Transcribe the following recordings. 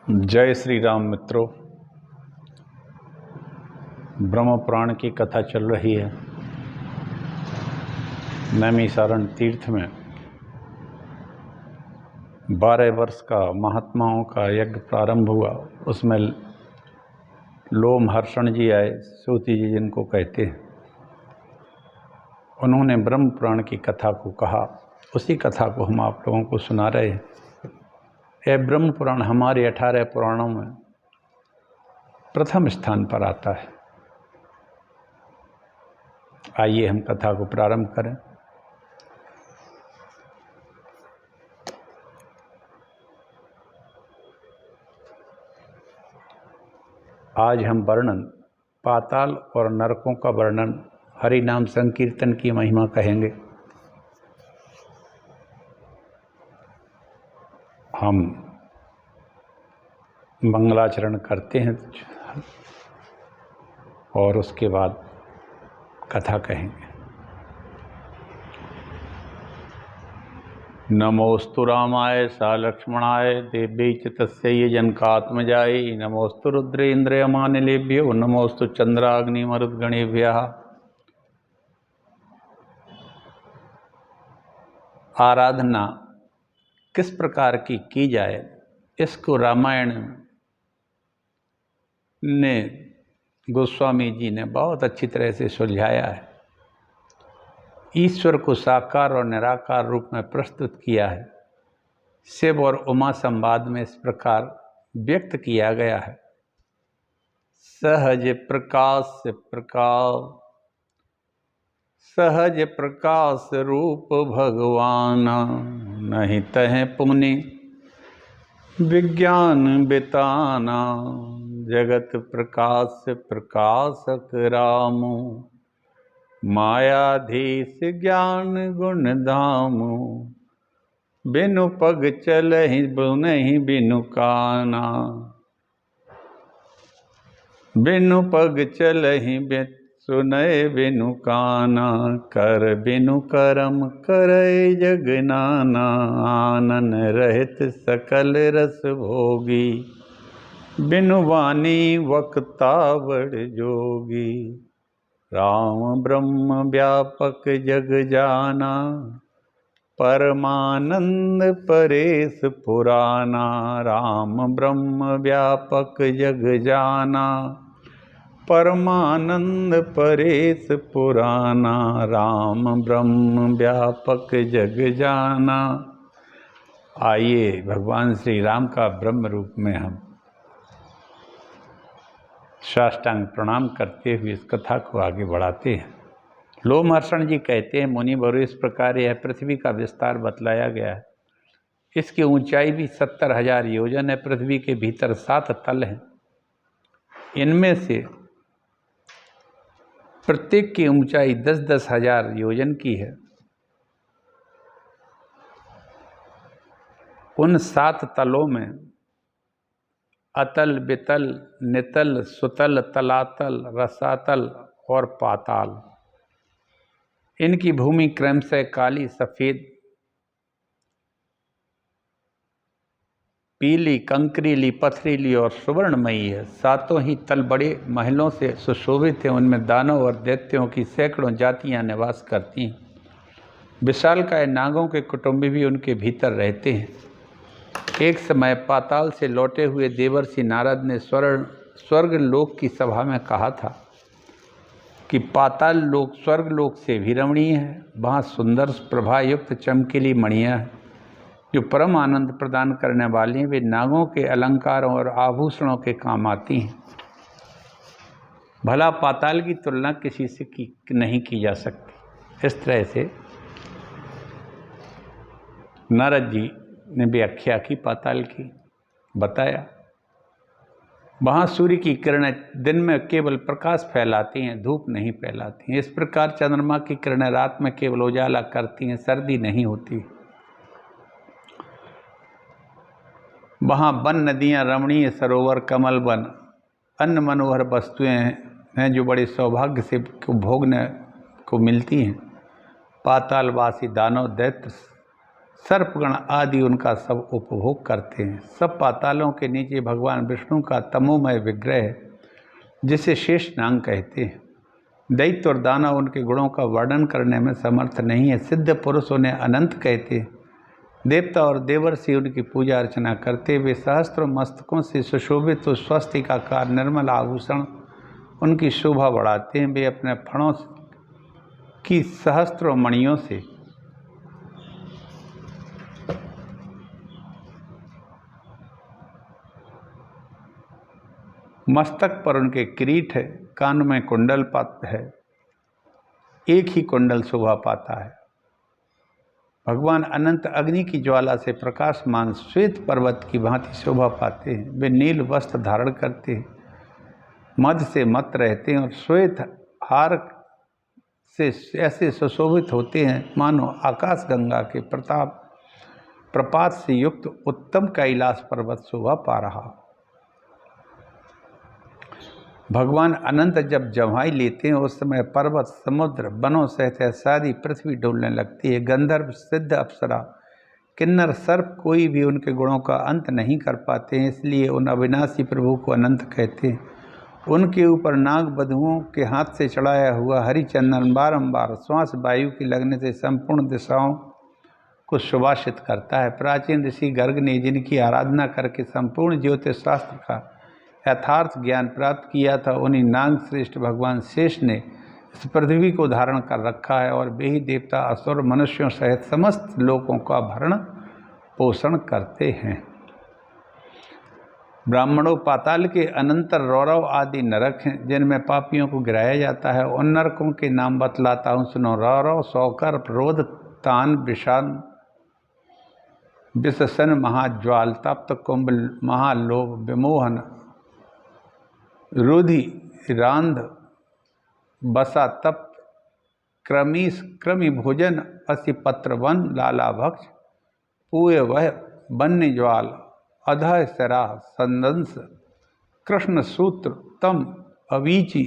जय श्री राम मित्रों। ब्रह्म पुराण की कथा चल रही है। नैमिषारण्य तीर्थ में 12 वर्ष का महात्माओं का यज्ञ प्रारंभ हुआ। उसमें लोमहर्षण जी आए, सूति जी जिनको कहते हैं। उन्होंने ब्रह्म पुराण की कथा को कहा। उसी कथा को हम आप लोगों को सुना रहे हैं। यह ब्रह्म पुराण हमारे 18 पुराणों में प्रथम स्थान पर आता है। आइए हम कथा को प्रारंभ करें। आज हम वर्णन पाताल और नरकों का वर्णन, हरि नाम संकीर्तन की महिमा कहेंगे। हम मंगलाचरण करते हैं और उसके बाद कथा कहेंगे। नमोस्तु रामाय सा लक्ष्मणाय देव्यै च तस्यै जनकात्मजायै नमोस्तु रुद्रेन्द्रयमानिलेभ्यो नमोस्तु चंद्राग्निमरुद्गणेभ्यः। आराधना किस प्रकार की जाए, इसको रामायण ने गोस्वामी जी ने बहुत अच्छी तरह से सुलझाया है। ईश्वर को साकार और निराकार रूप में प्रस्तुत किया है। शिव और उमा संवाद में इस प्रकार व्यक्त किया गया है। सहज प्रकाश प्रकाश, सहज प्रकाश रूप भगवान, नहीं तह पुनि विज्ञान बिताना, जगत प्रकाश प्रकाशक रामो, मायाधीश ज्ञान गुण धामो, बिनु पग चलहि बुनहि बिनु काना, बिनु पग चलहि सुनय बिनु काना, कर बिनु करम करय जग नाना, आनन रहित सकल रस भोगी, बिनु वाणी वक्ता बड़ जोगी, राम ब्रह्म व्यापक जग जाना, परमानंद परेश पुराना, राम ब्रह्म व्यापक जग जाना, परमानंद परेश पुराना, राम ब्रह्म व्यापक जग जाना। आइए भगवान श्री राम का ब्रह्म रूप में हम साष्टांग प्रणाम करते हुए इस कथा को आगे बढ़ाते हैं। लोमहर्षण जी कहते हैं, मुनि बरु इस प्रकार यह पृथ्वी का विस्तार बतलाया गया है। इसकी ऊंचाई भी 70,000 योजन है। पृथ्वी के भीतर 7 तल हैं। इनमें से प्रत्येक की ऊंचाई 10-10 हजार योजन की है। उन 7 तलों में अतल, बितल, नितल, सुतल, तलातल, रसातल और पाताल। इनकी भूमि क्रमशः काली, सफेद, पीली, कंकरीली, पथरीली और सुवर्णमयी है। 7 ही तल बड़े महलों से सुशोभित हैं। उनमें दानव और दैत्यों की सैकड़ों जातियां निवास करती हैं। विशालकाय नागों के कुटुंबी भी उनके भीतर रहते हैं। एक समय पाताल से लौटे हुए देवर्षि नारद ने स्वर्ग लोक की सभा में कहा था कि पाताल लोक स्वर्ग लोक से भी रमणीय है। वहाँ सुंदर प्रभायुक्त चमकीली मणियाँ हैं जो परम आनंद प्रदान करने वाली हैं। वे नागों के अलंकारों और आभूषणों के काम आती हैं। भला पाताल की तुलना किसी से नहीं की जा सकती। इस तरह से नारद जी ने व्याख्या की पाताल की, बताया। वहाँ सूर्य की किरणें दिन में केवल प्रकाश फैलाती हैं, धूप नहीं फैलाती हैं। इस प्रकार चंद्रमा की किरणें रात में केवल उजाला करती हैं, सर्दी नहीं होती। वहाँ वन, नदियाँ, रमणीय सरोवर, कमल वन, अन्य मनोहर वस्तुएं हैं जो बड़े सौभाग्य से भोगने को मिलती हैं। पातालवासी दानव, दैत्य, सर्पगण आदि उनका सब उपभोग करते हैं। सब पातालों के नीचे भगवान विष्णु का तमोमय विग्रह है, जिसे शेषनाग कहते हैं। दैत्य और दानव उनके गुणों का वर्णन करने में समर्थ नहीं है। सिद्ध पुरुष उन्हें अनंत कहते हैं। देवता और देवर्षि उनकी पूजा अर्चना करते हुए सहस्त्रों मस्तकों से सुशोभित तो स्वस्तिकाकार निर्मल आभूषण उनकी शोभा बढ़ाते हैं। वे अपने फणों की सहस्त्रों मणियों से मस्तक पर उनके किरीट है, कान में कुंडल है, एक ही कुंडल शोभा पाता है। भगवान अनंत अग्नि की ज्वाला से प्रकाशमान श्वेत पर्वत की भांति शोभा पाते हैं। वे नील वस्त्र धारण करते हैं, मद से मत रहते हैं और श्वेत हार से ऐसे सुशोभित होते हैं मानो आकाश गंगा के प्रपात से युक्त उत्तम कैलाश पर्वत शोभा पा रहा। भगवान अनंत जब जम्हाई लेते हैं उस समय पर्वत, समुद्र, वनों सहित सारी पृथ्वी डोलने लगती है। गंधर्व, सिद्ध, अप्सरा, किन्नर, सर्प कोई भी उनके गुणों का अंत नहीं कर पाते हैं, इसलिए उन अविनाशी प्रभु को अनंत कहते हैं। उनके ऊपर नाग बधुओं के हाथ से चढ़ाया हुआ हरिचंदन बारंबार श्वास वायु की लगने से संपूर्ण दिशाओं को सुभाषित करता है। प्राचीन ऋषि गर्ग ने जिनकी आराधना करके संपूर्ण ज्योतिष शास्त्र का यथार्थ ज्ञान प्राप्त किया था, उन्हीं नाग श्रेष्ठ भगवान शेष ने इस पृथ्वी को धारण कर रखा है और वे ही देवता, असुर, मनुष्यों सहित समस्त लोगों का भरण पोषण करते हैं। ब्राह्मणों पाताल के अनंतर रौरव आदि नरक हैं, जिनमें पापियों को गिराया जाता है। उन नरकों के नाम बतलाता हूँ, सुनो। रौरव, शौकर, क्रोध, तान, विषाद, विषसन, महाज्वाल, तप्त, कुंभ, महालोभ, विमोहन, रुधि, रांध, बसा, तप्त, क्रमीश, कृमि भोजन, असिपत्र वन, लालाभक्ष, पूय वह, वन्य ज्वाल, अधः सरा, संदंस, कृष्ण सूत्र, तम, अवीचि,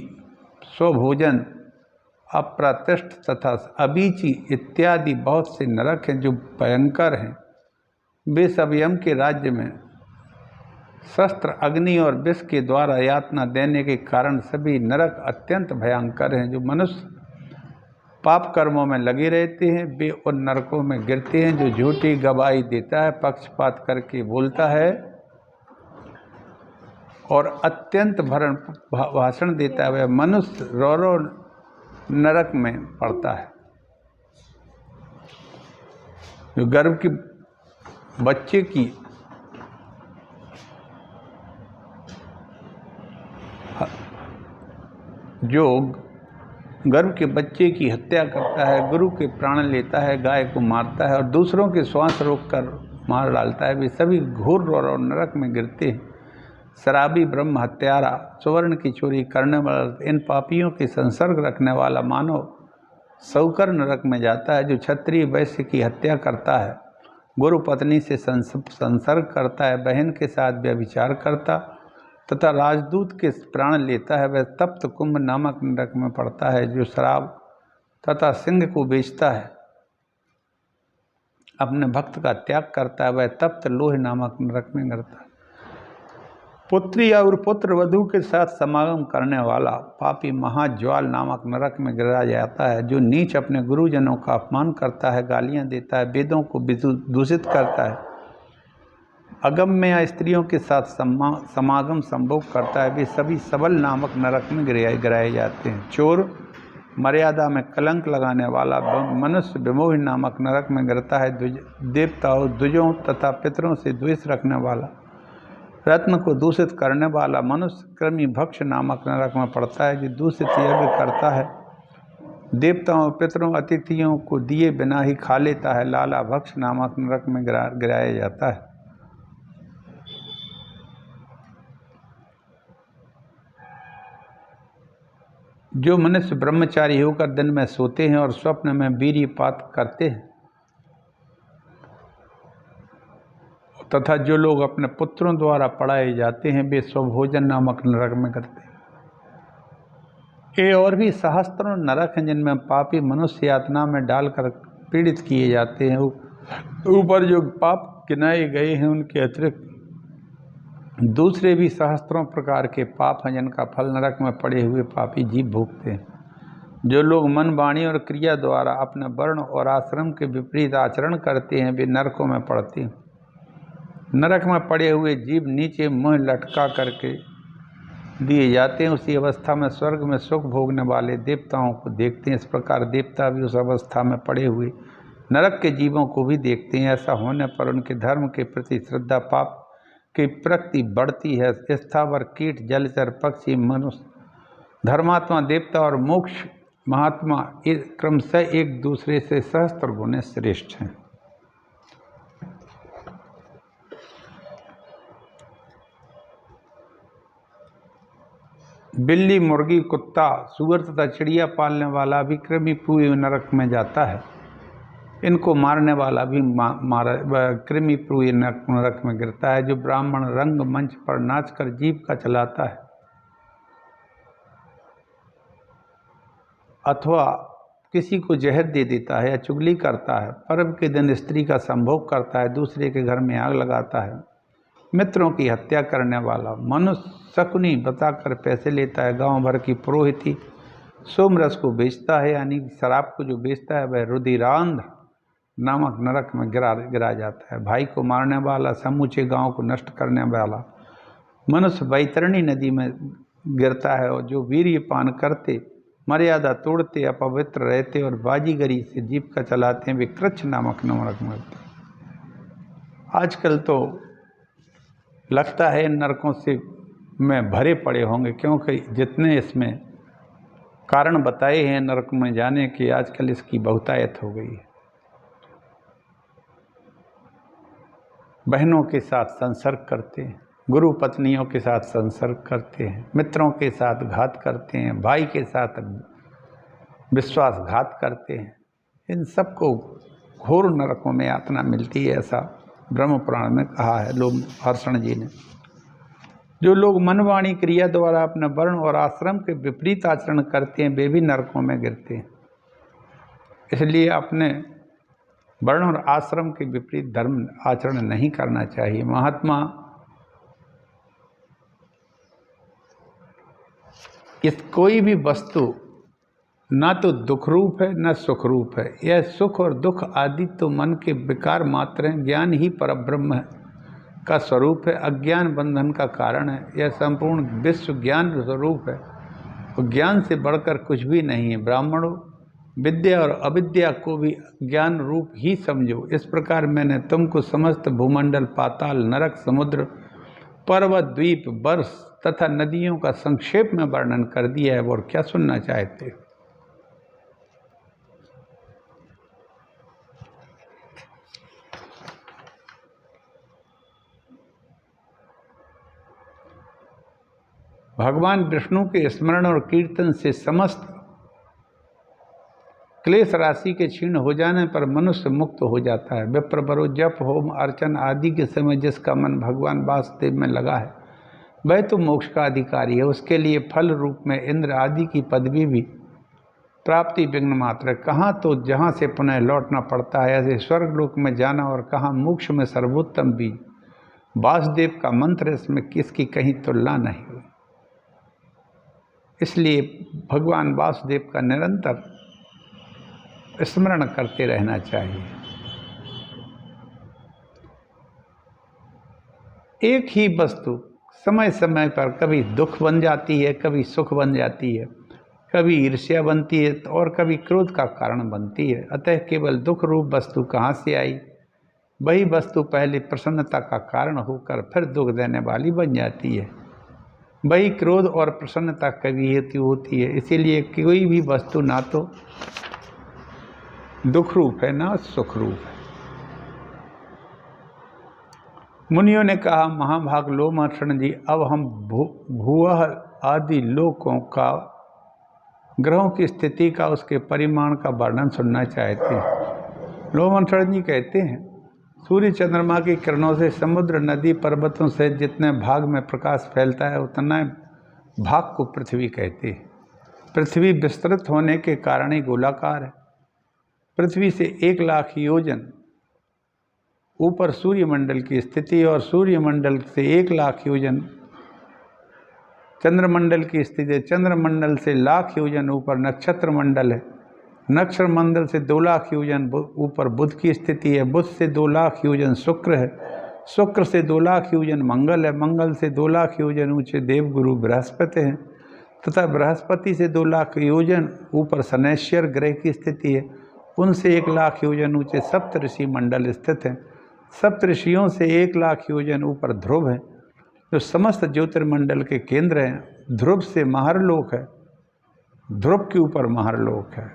स्वभोजन, अप्रतिष्ठ तथा अबीची इत्यादि बहुत से नरक हैं जो भयंकर हैं। वे सब यम के राज्य में शस्त्र, अग्नि और विष के द्वारा यातना देने के कारण सभी नरक अत्यंत भयंकर हैं। जो मनुष्य पाप कर्मों में लगे रहते हैं वे उन नरकों में गिरते हैं। जो झूठी गवाही देता है, पक्षपात करके बोलता है और अत्यंत भरण भाषण देता है, वह मनुष्य रौरव नरक में पड़ता है। जो गर्भ के बच्चे की हत्या करता है, गुरु के प्राण लेता है, गाय को मारता है और दूसरों के श्वास रोककर मार डालता है, वे सभी घोर रौरव नरक में गिरते हैं। शराबी, ब्रह्म हत्यारा, सुवर्ण की चोरी करने वाला, इन पापियों के संसर्ग रखने वाला मानव शौकर नरक में जाता है। जो क्षत्रिय वैश्य की हत्या करता है, गुरु पत्नी से संसर्ग करता है, बहन के साथ व्यभिचार करता तथा राजदूत के प्राण लेता है, वह तप्त कुंभ नामक नरक में पड़ता है। जो शराब तथा सिंह को बेचता है, अपने भक्त का त्याग करता है, वह तप्त लोह नामक नरक में गिरता है। पुत्री और पुत्र वधू के साथ समागम करने वाला पापी महाज्वाल नामक नरक में गिराया जाता है। जो नीच अपने गुरुजनों का अपमान करता है, गालियां देता है, वेदों को दूषित करता है, अगम्य स्त्रियों के साथ समागम संभोग करता है, वे सभी सबल नामक नरक में गिराए जाते हैं। चोर, मर्यादा में कलंक लगाने वाला मनुष्य विमोह नामक नरक में गिरता है। देवताओं, द्विजों तथा पितरों से द्वेष रखने वाला, रत्न को दूषित करने वाला मनुष्य कृमि भक्ष नामक नरक में पड़ता है। जो दूषित यज्ञ करता है, देवताओं, पितरों, अतिथियों को दिए बिना ही खा लेता है, लाला भक्ष नामक नरक में गिराया जाता है। जो मनुष्य ब्रह्मचारी होकर दिन में सोते हैं और स्वप्न में वीर्यपात करते हैं तथा जो लोग अपने पुत्रों द्वारा पढ़ाए जाते हैं, वे स्वभोजन नामक नरक में करते हैं। ये और भी सहस्त्रों नरक हैं जिनमें पापी मनुष्य यातना में डालकर पीड़ित किए जाते हैं। ऊपर जो पाप गिनाए गए हैं उनके अतिरिक्त दूसरे भी सहस्त्रों प्रकार के पाप हैं जिनका फल नरक में पड़े हुए पापी जीव भोगते हैं। जो लोग मन, वाणी और क्रिया द्वारा अपने वर्ण और आश्रम के विपरीत आचरण करते हैं वे नरकों में पड़ते हैं। नरक में पड़े हुए जीव नीचे मुंह लटका करके दिए जाते हैं। उसी अवस्था में स्वर्ग में सुख भोगने वाले देवताओं को देखते हैं। इस प्रकार देवता भी उस अवस्था में पड़े हुए नरक के जीवों को भी देखते हैं। ऐसा होने पर उनके धर्म के प्रति श्रद्धा पाप की प्रकृति बढ़ती है। स्थावर, कीट, जलचर, पक्षी, मनुष्य, धर्मात्मा, देवता और मोक्ष महात्मा क्रमशः एक दूसरे से सहस्त्र गुने श्रेष्ठ हैं। बिल्ली, मुर्गी, कुत्ता, सूअर तथा चिड़िया पालने वाला भी कृमि पूरे नरक में जाता है। इनको मारने वाला भी कृमि पूरे नरक में गिरता है। जो ब्राह्मण रंग मंच पर नाचकर जीविका चलाता है अथवा किसी को जहर दे देता है या चुगली करता है, पर्व के दिन स्त्री का संभोग करता है, दूसरे के घर में आग लगाता है, मित्रों की हत्या करने वाला, मनुष्य शकुनी बताकर पैसे लेता है, गांव भर की पुरोहिती सोमरस को बेचता है यानी शराब को जो बेचता है वह रुधिरांध नामक नरक में गिरा जाता है। भाई को मारने वाला, समूचे गांव को नष्ट करने वाला मनुष्य वैतरणी नदी में गिरता है। और जो वीर्यपान करते, मर्यादा तोड़ते, अपवित्र रहते और बाजीगरी से जीविका चलाते हैं वे कृच्छ नामक नरक में गिरते हैं। आजकल तो लगता है इन नरकों से में भरे पड़े होंगे, क्योंकि जितने इसमें कारण बताए हैं नरक में जाने के, आजकल इसकी बहुतायत हो गई है। बहनों के साथ संसर्ग करते हैं, गुरु पत्नियों के साथ संसर्ग करते हैं, मित्रों के साथ घात करते हैं, भाई के साथ विश्वासघात करते हैं। इन सबको घोर नरकों में यातना मिलती है, ऐसा ब्रह्म पुराण में कहा है लोमहर्षण जी ने। जो लोग मन, वाणी, क्रिया द्वारा अपने वर्ण और आश्रम के विपरीत आचरण करते हैं वे भी नरकों में गिरते हैं। इसलिए अपने वर्ण और आश्रम के विपरीत धर्म आचरण नहीं करना चाहिए। महात्मा कोई भी वस्तु ना तो दुख रूप है न सुख रूप है। यह सुख और दुख आदि तो मन के विकार मात्र हैं। ज्ञान ही परब्रह्म का स्वरूप है, अज्ञान बंधन का कारण है। यह संपूर्ण विश्व ज्ञान स्वरूप है और ज्ञान से बढ़कर कुछ भी नहीं है। ब्राह्मणों, विद्या और अविद्या को भी ज्ञान रूप ही समझो। इस प्रकार मैंने तुमको समस्त भूमंडल, पाताल, नरक, समुद्र, पर्वत, द्वीप, वर्ष तथा नदियों का संक्षेप में वर्णन कर दिया है। और क्या सुनना चाहते हो? भगवान विष्णु के स्मरण और कीर्तन से समस्त क्लेश राशि के क्षीण हो जाने पर मनुष्य मुक्त हो जाता है। विप्रवरो, जप, होम, अर्चन आदि के समय जिसका मन भगवान वासुदेव में लगा है वह तो मोक्ष का अधिकारी है। उसके लिए फल रूप में इंद्र आदि की पदवी भी प्राप्ति विघ्न मात्र है। कहाँ तो जहाँ से पुनः लौटना पड़ता है, ऐसे स्वर्गलोक में जाना, और कहाँ मोक्ष में सर्वोत्तम बीज वासुदेव का मंत्र, इसमें किसकी कहीं तुलना नहीं हुई। इसलिए भगवान वासुदेव का निरंतर स्मरण करते रहना चाहिए। एक ही वस्तु समय समय पर कभी दुख बन जाती है, कभी सुख बन जाती है, कभी ईर्ष्या बनती है और कभी क्रोध का कारण बनती है। अतः केवल दुख रूप वस्तु कहाँ से आई? वही वस्तु पहले प्रसन्नता का कारण होकर फिर दुख देने वाली बन जाती है। वही क्रोध और प्रसन्नता कभी हेतु होती है। इसीलिए कोई भी वस्तु ना तो दुख रूप है ना सुख रूप है। मुनियों ने कहा, महाभाग लोमहर्षण जी, अब हम भूवह आदि लोकों का, ग्रहों की स्थिति का, उसके परिमाण का वर्णन सुनना चाहते हैं। लोमहर्षण जी कहते हैं, सूर्य चंद्रमा की किरणों से समुद्र, नदी, पर्वतों से जितने भाग में प्रकाश फैलता है उतना भाग को पृथ्वी कहते हैं। पृथ्वी विस्तृत होने के कारण ही गोलाकार है। पृथ्वी से 1 लाख योजन ऊपर सूर्यमंडल की स्थिति और सूर्यमंडल से 1 लाख योजन चंद्रमंडल की स्थिति, चंद्रमंडल से लाख योजन ऊपर नक्षत्र मंडल है, नक्षत्र मंडल से 2 लाख योजन ऊपर बुध की स्थिति है, बुध से 2 लाख योजन शुक्र है, शुक्र से 2 लाख योजन मंगल है, मंगल से 2 लाख योजन ऊंचे देवगुरु बृहस्पति हैं तथा बृहस्पति से 2 लाख योजन ऊपर शनैश्वर ग्रह की स्थिति है, उनसे 1 लाख योजन ऊंचे सप्तऋषि मंडल स्थित हैं, सप्तऋषियों से 1 लाख योजन ऊपर ध्रुव है जो समस्त ज्योतिर्मंडल के केंद्र हैं। ध्रुव से महरलोक है, ध्रुव के ऊपर महरलोक है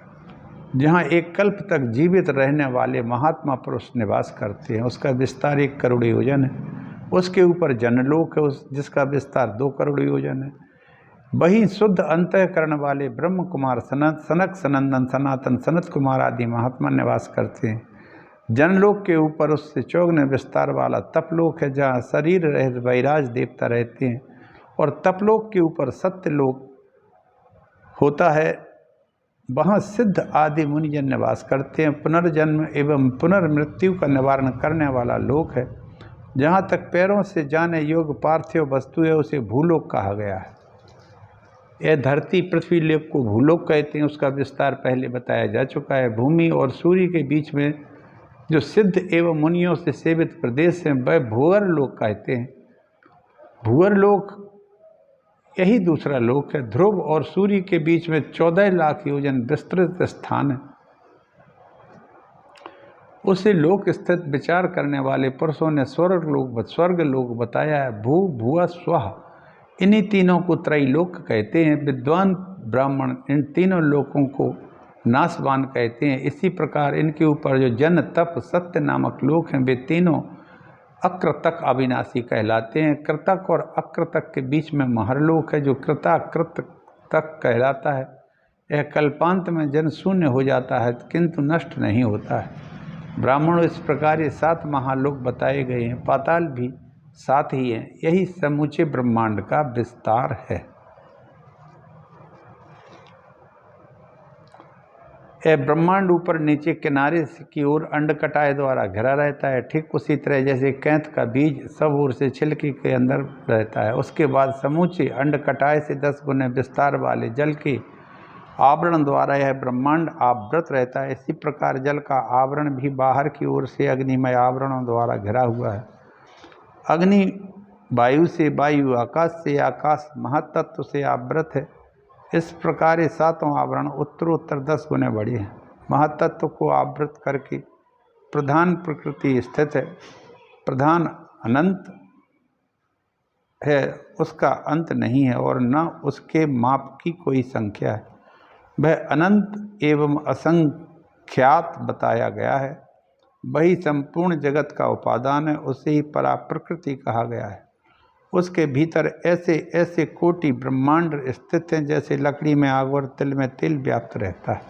जहाँ 1 कल्प तक जीवित रहने वाले महात्मा पुरुष निवास करते हैं, उसका विस्तार 1 करोड़ योजन है। उसके ऊपर जनलोक है जिसका विस्तार 2 करोड़ योजन है। वहीं शुद्ध अंतःकरण वाले ब्रह्म कुमार सनक सनंदन सनातन सनत कुमार आदि महात्मा निवास करते हैं। जनलोक के ऊपर उससे चौगुने विस्तार वाला तपलोक है जहाँ शरीर रहित वैराज देवता रहते हैं, और तपलोक के ऊपर सत्यलोक होता है, वहाँ सिद्ध आदि मुनिजन निवास करते हैं। पुनर्जन्म एवं पुनर्मृत्यु का निवारण करने वाला लोक है। जहाँ तक पैरों से जाने योग्य पार्थिव वस्तु है उसे भूलोक कहा गया है। यह धरती पृथ्वी लोक को भूलोक कहते हैं, उसका विस्तार पहले बताया जा चुका है। भूमि और सूर्य के बीच में जो सिद्ध एवं मुनियों से सेवित प्रदेश है वह भूअर लोक कहते हैं। भूअर लोक यही दूसरा लोक है। ध्रुव और सूर्य के बीच में 14 लाख योजन विस्तृत स्थान है। उसे लोक स्थित विचार करने वाले पुरुषों ने स्वर्ग लोक बताया है। भू भुआ स्वाहा, इन्हीं तीनों को त्रैलोक कहते हैं। विद्वान ब्राह्मण इन तीनों लोकों को नासवान कहते हैं। इसी प्रकार इनके ऊपर जो जन तप सत्य नामक लोक हैं वे तीनों अकृतक अविनाशी कहलाते हैं। कृतक और अकृतक के बीच में महरलोक है जो कृताकृत तक कहलाता है। यह कल्पांत में जन शून्य हो जाता है किंतु नष्ट नहीं होता है। ब्राह्मणों इस प्रकार ये 7 महालोक बताए गए हैं। पाताल भी 7 ही हैं। यही समूचे ब्रह्मांड का विस्तार है। यह ब्रह्मांड ऊपर नीचे किनारे की ओर अंडकटाय द्वारा घिरा रहता है, ठीक उसी तरह जैसे कैंथ का बीज सब ओर से छिलके के अंदर रहता है। उसके बाद समूचे अंडकटाय से 10 गुने विस्तार वाले जल के आवरण द्वारा यह ब्रह्मांड आवृत रहता है। इसी प्रकार जल का आवरण भी बाहर की ओर से अग्निमय आवरणों द्वारा घिरा हुआ है। अग्नि वायु से वायु, आकाश से आकाश महातत्व से आवृत है। इस प्रकार ये 7 आवरण उत्तरोत्तर 10 गुने बड़े हैं। महातत्व को आवृत करके प्रधान प्रकृति स्थित है। प्रधान अनंत है, उसका अंत नहीं है और न उसके माप की कोई संख्या है। वह अनंत एवं असंख्यात बताया गया है। वही संपूर्ण जगत का उपादान है, उसे ही परा प्रकृति कहा गया है। उसके भीतर ऐसे ऐसे कोटि ब्रह्मांड स्थित हैं जैसे लकड़ी में आग और तिल में तिल व्याप्त रहता है।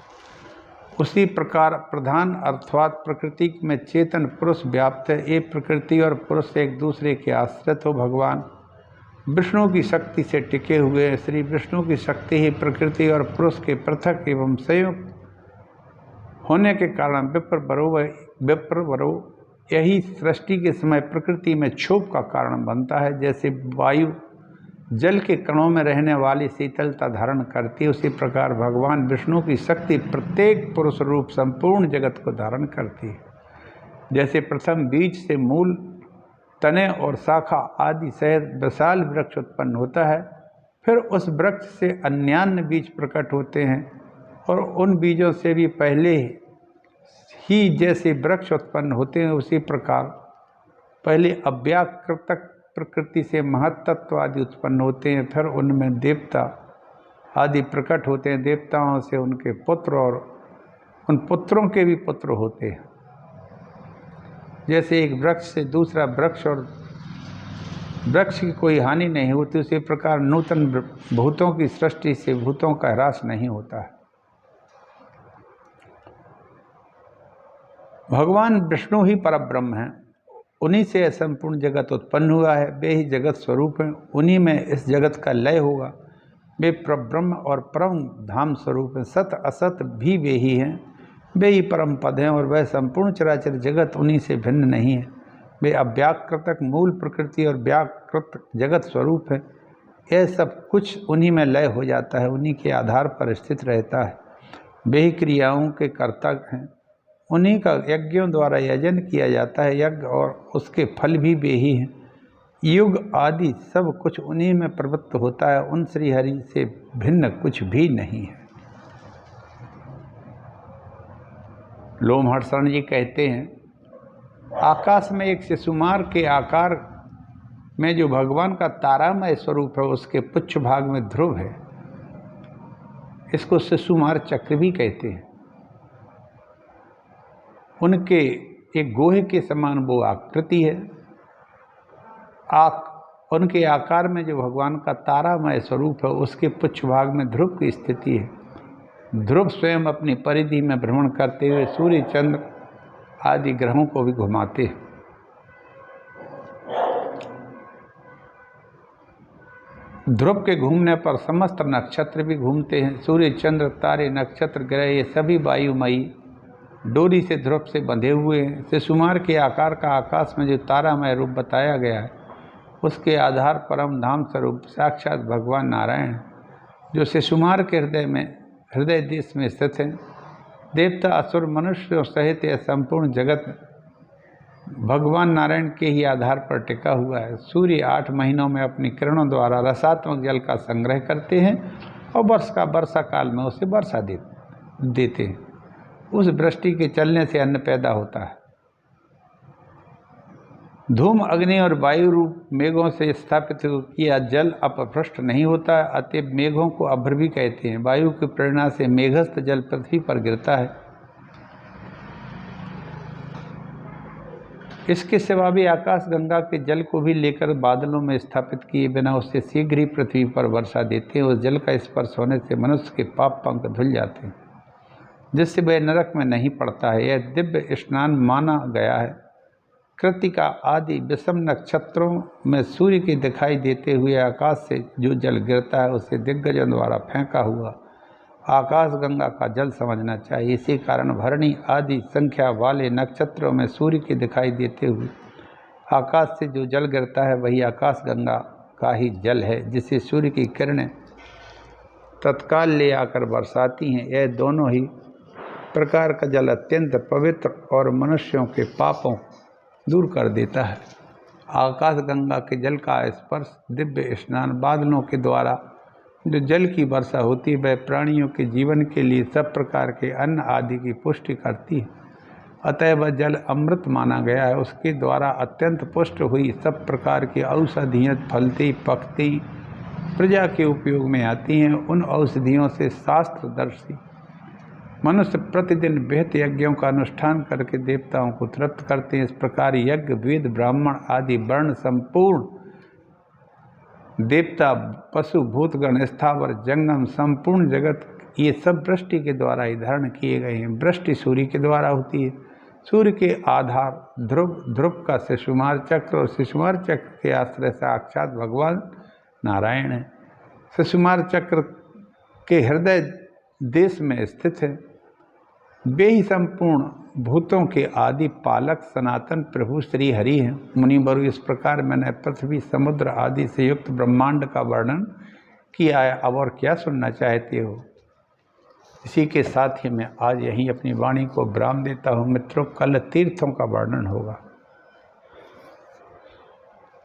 उसी प्रकार प्रधान अर्थात प्रकृति में चेतन पुरुष व्याप्त है। ये प्रकृति और पुरुष एक दूसरे के आश्रित हो भगवान विष्णु की शक्ति से टिके हुए हैं। श्री विष्णु की शक्ति ही प्रकृति और पुरुष के पृथक एवं संयुक्त होने के कारण विप्र वरो यही सृष्टि के समय प्रकृति में क्षोभ का कारण बनता है। जैसे वायु जल के कणों में रहने वाली शीतलता धारण करती है, उसी प्रकार भगवान विष्णु की शक्ति प्रत्येक पुरुष रूप संपूर्ण जगत को धारण करती है। जैसे प्रथम बीज से मूल, तने और शाखा आदि सहित विशाल वृक्ष उत्पन्न होता है, फिर उस वृक्ष से अन्यान्य बीज प्रकट होते हैं और उन बीजों से भी पहले ही जैसे वृक्ष उत्पन्न होते हैं उसी प्रकार पहले अव्याकृतक प्रकृति से महत्तत्व आदि उत्पन्न होते हैं, फिर उनमें देवता आदि प्रकट होते हैं। देवताओं से उनके पुत्र और उन पुत्रों के भी पुत्र होते हैं। जैसे एक वृक्ष से दूसरा वृक्ष और वृक्ष की कोई हानि नहीं होती, उसी प्रकार नूतन भूतों की सृष्टि से भूतों का ह्रास नहीं होता है। भगवान विष्णु ही परब्रह्म हैं, उन्हीं से संपूर्ण जगत उत्पन्न हुआ है। वे ही जगत स्वरूप हैं, उन्हीं में इस जगत का लय होगा। वे परब्रह्म और परम धाम स्वरूप हैं। सत असत भी वे ही हैं, वे ही परम पद हैं और वह संपूर्ण चराचर जगत उन्हीं से भिन्न नहीं है। वे अव्याकृतक मूल प्रकृति और व्याकृत जगत स्वरूप है। यह सब कुछ उन्हीं में लय हो जाता है, उन्हीं के आधार पर स्थित रहता है। वे ही क्रियाओं के कर्ता हैं, उन्हीं का यज्ञों द्वारा यजन किया जाता है। यज्ञ और उसके फल भी वे ही हैं। युग आदि सब कुछ उन्हीं में प्रवृत्त होता है। उन श्रीहरि से भिन्न कुछ भी नहीं है। लोमहर्षण शरण जी कहते हैं, आकाश में एक शिशुमार के आकार में जो भगवान का तारामय स्वरूप है, उसके पुच्छ भाग में ध्रुव है। इसको शिशुमार चक्र भी कहते हैं। उनके एक गोहे के समान वो आकृति है। उनके आकार में जो भगवान का तारामय स्वरूप है, उसके पुच्छ भाग में ध्रुव की स्थिति है। ध्रुव स्वयं अपनी परिधि में भ्रमण करते हुए सूर्य, चंद्र आदि ग्रहों को भी घुमाते हैं। ध्रुव के घूमने पर समस्त नक्षत्र भी घूमते हैं। सूर्य, चंद्र, तारे, नक्षत्र, ग्रह ये सभी वायुमयी डोरी से ध्रुव से बंधे हुए हैं। शिशुमार के आकार का आकाश में जो तारामय रूप बताया गया है, उसके आधार परम धाम स्वरूप साक्षात भगवान नारायण, जो शिशुमार के हृदय देश में स्थित हैं। देवता, असुर, मनुष्यों सहित यह संपूर्ण जगत भगवान नारायण के ही आधार पर टिका हुआ है। सूर्य 8 महीनों में अपनी किरणों द्वारा रसात्मक जल का संग्रह करते हैं और वर्षा काल में उसे वर्षा देते हैं। उस वृष्टि के चलने से अन्न पैदा होता है। धूम, अग्नि और वायु रूप मेघों से स्थापित किया जल अपभ्रष्ट नहीं होता है, अतएव मेघों को अभ्र भी कहते हैं। वायु की प्रेरणा से मेघस्थ जल पृथ्वी पर गिरता है। इसके सिवा भी आकाश गंगा के जल को भी लेकर बादलों में स्थापित किए बिना उससे शीघ्र ही पृथ्वी पर वर्षा देते हैं। उस जल का स्पर्श होने से मनुष्य के पाप पंख धुल जाते हैं, जिससे वह नरक में नहीं पड़ता है। यह दिव्य स्नान माना गया है। कृत्तिका आदि विषम नक्षत्रों में सूर्य के दिखाई देते हुए आकाश से जो जल गिरता है, उसे दिग्गजों द्वारा फेंका हुआ आकाश गंगा का जल समझना चाहिए। इसी कारण भरणी आदि संख्या वाले नक्षत्रों में सूर्य के दिखाई देते हुए आकाश से जो जल गिरता है, वही आकाश गंगा का ही जल है, जिसे सूर्य की किरणें तत्काल ले आकर बरसाती हैं। यह दोनों ही प्रकार का जल अत्यंत पवित्र और मनुष्यों के पापों दूर कर देता है। आकाश गंगा के जल का स्पर्श, दिव्य स्नान, बादलों के द्वारा जो जल की वर्षा होती है, वह प्राणियों के जीवन के लिए सब प्रकार के अन्न आदि की पुष्टि करती है। अतः वह जल अमृत माना गया है। उसके द्वारा अत्यंत पुष्ट हुई सब प्रकार की औषधियाँ फलती पकती प्रजा के उपयोग में आती हैं। उन औषधियों से शास्त्रदर्शी मनुष्य प्रतिदिन विहित यज्ञों का अनुष्ठान करके देवताओं को तृप्त करते हैं। इस प्रकार यज्ञ, वेद, ब्राह्मण आदि वर्ण संपूर्ण देवता, पशु, भूतगण, स्थावर, जंगम, संपूर्ण जगत, ये सब वृष्टि के द्वारा ही धारण किए गए हैं। वृष्टि सूर्य के द्वारा होती है। सूर्य के आधार ध्रुव, ध्रुव का शिशुमार चक्र और शिशुमार चक्र के आश्रय साक्षात भगवान नारायण है। शिशुमार चक्र के हृदय देश में स्थित है। वे ही संपूर्ण भूतों के आदि पालक सनातन प्रभु श्री हरि हैं। मुनिवरु, इस प्रकार मैंने पृथ्वी, समुद्र आदि से युक्त ब्रह्मांड का वर्णन किया है। अब और क्या सुनना चाहते हो? इसी के साथ ही मैं आज यहीं अपनी वाणी को विराम देता हूँ। मित्रों, कल तीर्थों का वर्णन होगा,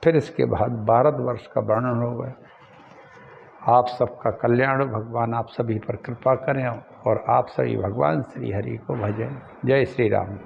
फिर इसके बाद भारतवर्ष का वर्णन होगा। आप सबका कल्याण, भगवान आप सभी पर कृपा करें और आप सभी भगवान श्री हरि को भजें। जय श्री राम।